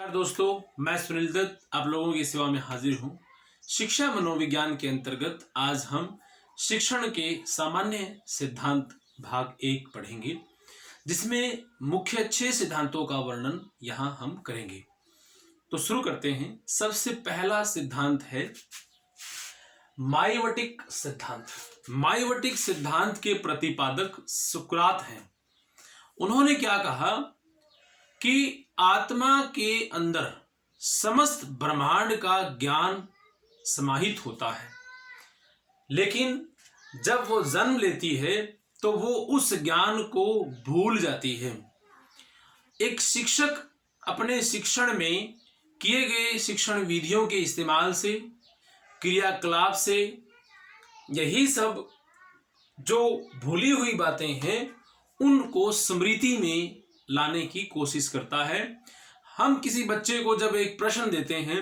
नमस्कार दोस्तों, मैं सुनील दत्त आप लोगों की सेवा में हाजिर हूँ। शिक्षा मनोविज्ञान के अंतर्गत आज हम शिक्षण के सामान्य सिद्धांत भाग 1 पढ़ेंगे, जिसमें मुख्य 6 सिद्धांतों का वर्णन यहाँ हम करेंगे। तो शुरू करते हैं। सबसे पहला सिद्धांत है माइवटिक सिद्धांत। माइवटिक सिद्धांत के प्रतिपादक सुकरात हैं। उन्होंने क्या कहा कि आत्मा के अंदर समस्त ब्रह्मांड का ज्ञान समाहित होता है, लेकिन जब वो जन्म लेती है तो वो उस ज्ञान को भूल जाती है। एक शिक्षक अपने शिक्षण में किए गए शिक्षण विधियों के इस्तेमाल से, क्रियाकलाप से यही सब जो भूली हुई बातें हैं उनको स्मृति में लाने की कोशिश करता है। हम किसी बच्चे को जब एक प्रश्न देते हैं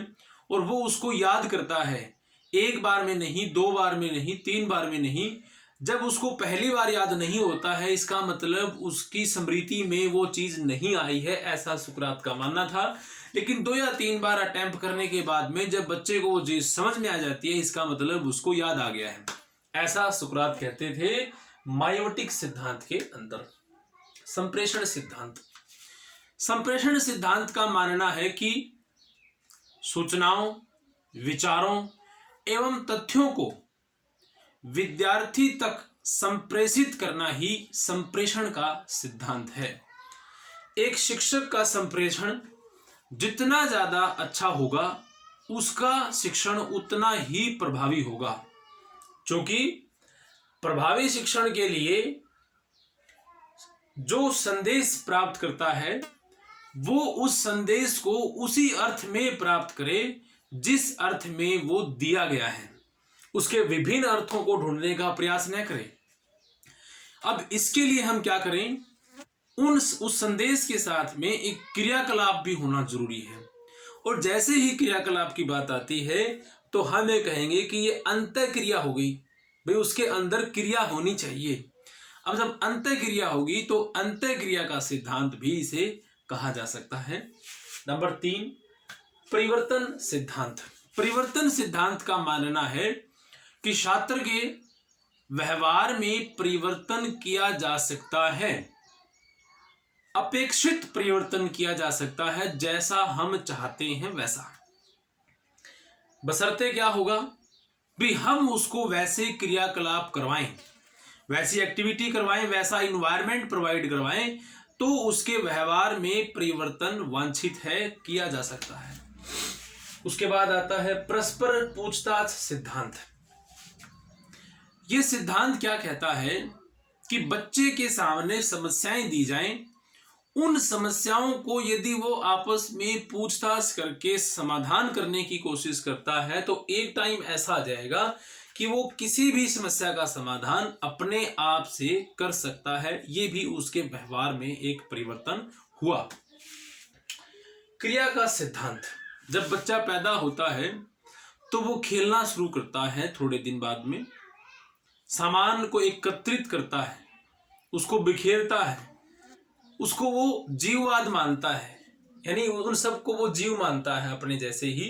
और वो उसको याद करता है, एक बार में नहीं, 2 बार में नहीं, 3 बार में नहीं, जब उसको पहली बार याद नहीं होता है, इसका मतलब उसकी स्मृति में वो चीज नहीं आई है, ऐसा सुकरात का मानना था। लेकिन 2 या 3 बार अटेम्प्ट करने के बाद में जब बच्चे को वो चीज समझ में आ जाती है, इसका मतलब उसको याद आ गया है, ऐसा सुकरात कहते थे माइवटिक सिद्धांत के अंदर। संप्रेषण सिद्धांत। संप्रेषण सिद्धांत का मानना है कि सूचनाओं, विचारों एवं तथ्यों को विद्यार्थी तक संप्रेषित करना ही संप्रेषण का सिद्धांत है। एक शिक्षक का संप्रेषण जितना ज्यादा अच्छा होगा, उसका शिक्षण उतना ही प्रभावी होगा, क्योंकि प्रभावी शिक्षण के लिए जो संदेश प्राप्त करता है वो उस संदेश को उसी अर्थ में प्राप्त करे जिस अर्थ में वो दिया गया है, उसके विभिन्न अर्थों को ढूंढने का प्रयास न करे। अब इसके लिए हम क्या करें, उस संदेश के साथ में एक क्रियाकलाप भी होना जरूरी है। और जैसे ही क्रियाकलाप की बात आती है तो हम ये कहेंगे कि ये अंतः क्रिया हो गई, भाई उसके अंदर क्रिया होनी चाहिए। अब जब अंतः क्रिया होगी तो अंतः क्रिया का सिद्धांत भी इसे कहा जा सकता है। नंबर 3, परिवर्तन सिद्धांत। परिवर्तन सिद्धांत का मानना है कि छात्र के व्यवहार में परिवर्तन किया जा सकता है, अपेक्षित परिवर्तन किया जा सकता है, जैसा हम चाहते हैं वैसा। बशर्ते क्या होगा भी हम उसको वैसे क्रियाकलाप करवाएं, वैसी एक्टिविटी करवाएं, वैसा इन्वायरमेंट प्रोवाइड करवाएं, तो उसके व्यवहार में परिवर्तन वांछित है, किया जा सकता है। उसके बाद आता है परस्पर पूछताछ सिद्धांत। यह सिद्धांत क्या कहता है कि बच्चे के सामने समस्याएं दी जाएं, उन समस्याओं को यदि वो आपस में पूछताछ करके समाधान करने की कोशिश करता है तो एक टाइम ऐसा आ जाएगा कि वो किसी भी समस्या का समाधान अपने आप से कर सकता है। ये भी उसके व्यवहार में एक परिवर्तन हुआ। क्रिया का सिद्धांत। जब बच्चा पैदा होता है तो वो खेलना शुरू करता है, थोड़े दिन बाद में सामान को एकत्रित करता है, उसको बिखेरता है, उसको वो जीववाद मानता है, यानी उन सबको वो जीव मानता है अपने जैसे ही,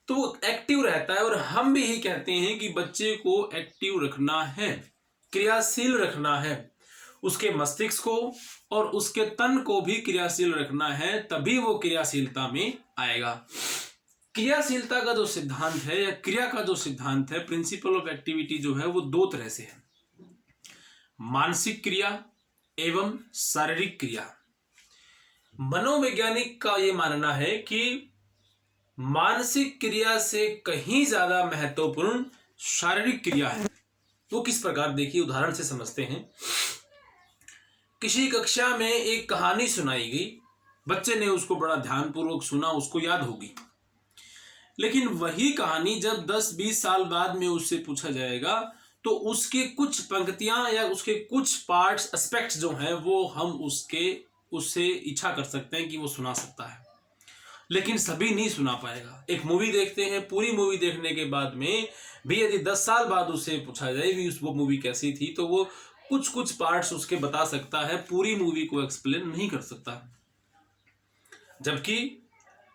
तो एक्टिव रहता है। और हम भी यही कहते हैं कि बच्चे को एक्टिव रखना है, क्रियाशील रखना है, उसके मस्तिष्क को और उसके तन को भी क्रियाशील रखना है, तभी वो क्रियाशीलता में आएगा। क्रियाशीलता का जो सिद्धांत है या क्रिया का जो सिद्धांत है, प्रिंसिपल ऑफ एक्टिविटी जो है, वो 2 तरह से है, मानसिक क्रिया एवं शारीरिक क्रिया। मनोवैज्ञानिक का ये मानना है कि मानसिक क्रिया से कहीं ज्यादा महत्वपूर्ण शारीरिक क्रिया है। वो किस प्रकार, देखिए उदाहरण से समझते हैं। किसी कक्षा में एक कहानी सुनाई गई, बच्चे ने उसको बड़ा ध्यानपूर्वक सुना, उसको याद होगी, लेकिन वही कहानी जब 10-20 साल बाद में उससे पूछा जाएगा तो उसके कुछ पंक्तियां या उसके कुछ पार्ट्स, एस्पेक्ट्स जो हैं, वो हम उससे इच्छा कर सकते हैं कि वो सुना सकता है, लेकिन सभी नहीं सुना पाएगा। एक मूवी देखते हैं, पूरी मूवी देखने के बाद में भी यदि 10 साल बाद उससे पूछा जाए भी वो मूवी कैसी थी, तो वो कुछ कुछ पार्ट्स उसके बता सकता है, पूरी मूवी को एक्सप्लेन नहीं कर सकता। जबकि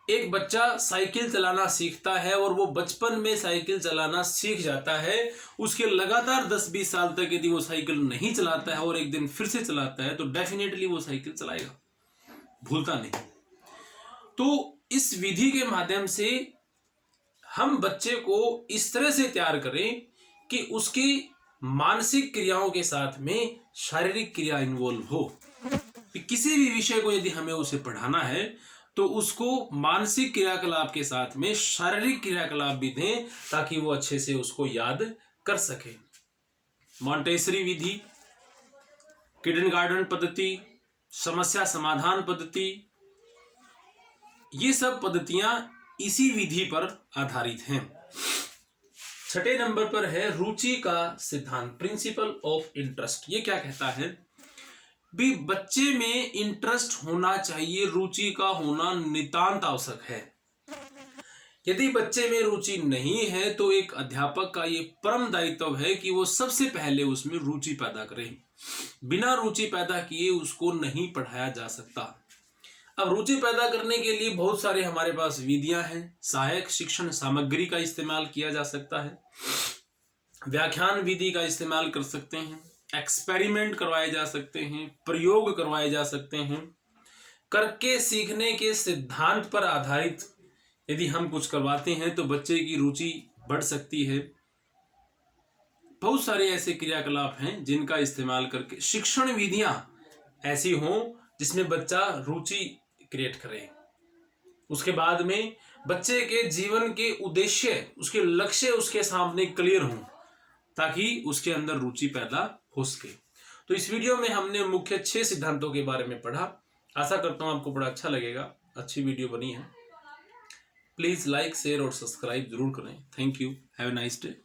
एक बच्चा साइकिल चलाना सीखता है और वो बचपन में साइकिल चलाना सीख जाता है, उसके लगातार 10-20 साल तक यदि वो साइकिल नहीं चलाता है और एक दिन फिर से चलाता है तो डेफिनेटली वो साइकिल चलाएगा, भूलता नहीं। तो इस विधि के माध्यम से हम बच्चे को इस तरह से तैयार करें कि उसकी मानसिक क्रियाओं के साथ में शारीरिक क्रिया इन्वॉल्व हो। किसी भी विषय को यदि हमें उसे पढ़ाना है तो उसको मानसिक क्रियाकलाप के साथ में शारीरिक क्रियाकलाप भी दें ताकि वो अच्छे से उसको याद कर सके। मॉन्टेसरी विधि, किंडरगार्टन पद्धति, समस्या समाधान पद्धति, ये सब पद्धतियां इसी विधि पर आधारित हैं। छठे नंबर पर है रुचि का सिद्धांत, प्रिंसिपल ऑफ इंटरेस्ट। ये क्या कहता है भी बच्चे में इंटरेस्ट होना चाहिए, रुचि का होना नितांत आवश्यक है। यदि बच्चे में रुचि नहीं है तो एक अध्यापक का ये परम दायित्व है कि वो सबसे पहले उसमें रुचि पैदा करे। बिना रुचि पैदा किए उसको नहीं पढ़ाया जा सकता। अब रुचि पैदा करने के लिए बहुत सारे हमारे पास विधियां हैं। सहायक शिक्षण सामग्री का इस्तेमाल किया जा सकता है, व्याख्यान विधि का इस्तेमाल कर सकते हैं, एक्सपेरिमेंट करवाए जा सकते हैं, प्रयोग करवाए जा सकते हैं। करके सीखने के सिद्धांत पर आधारित यदि हम कुछ करवाते हैं तो बच्चे की रुचि बढ़ सकती है। बहुत सारे ऐसे क्रियाकलाप हैं जिनका इस्तेमाल करके शिक्षण विधियां ऐसी हों जिसमें बच्चा रुचि क्रिएट करे। उसके बाद में बच्चे के जीवन के उद्देश्य, उसके लक्ष्य उसके सामने क्लियर हों ताकि उसके अंदर रुचि पैदा हो सके। तो इस वीडियो में हमने मुख्य 6 सिद्धांतों के बारे में पढ़ा। आशा करता हूं आपको बड़ा अच्छा लगेगा। अच्छी वीडियो बनी है। प्लीज लाइक, शेयर और सब्सक्राइब जरूर करें। Thank you. Have a nice day.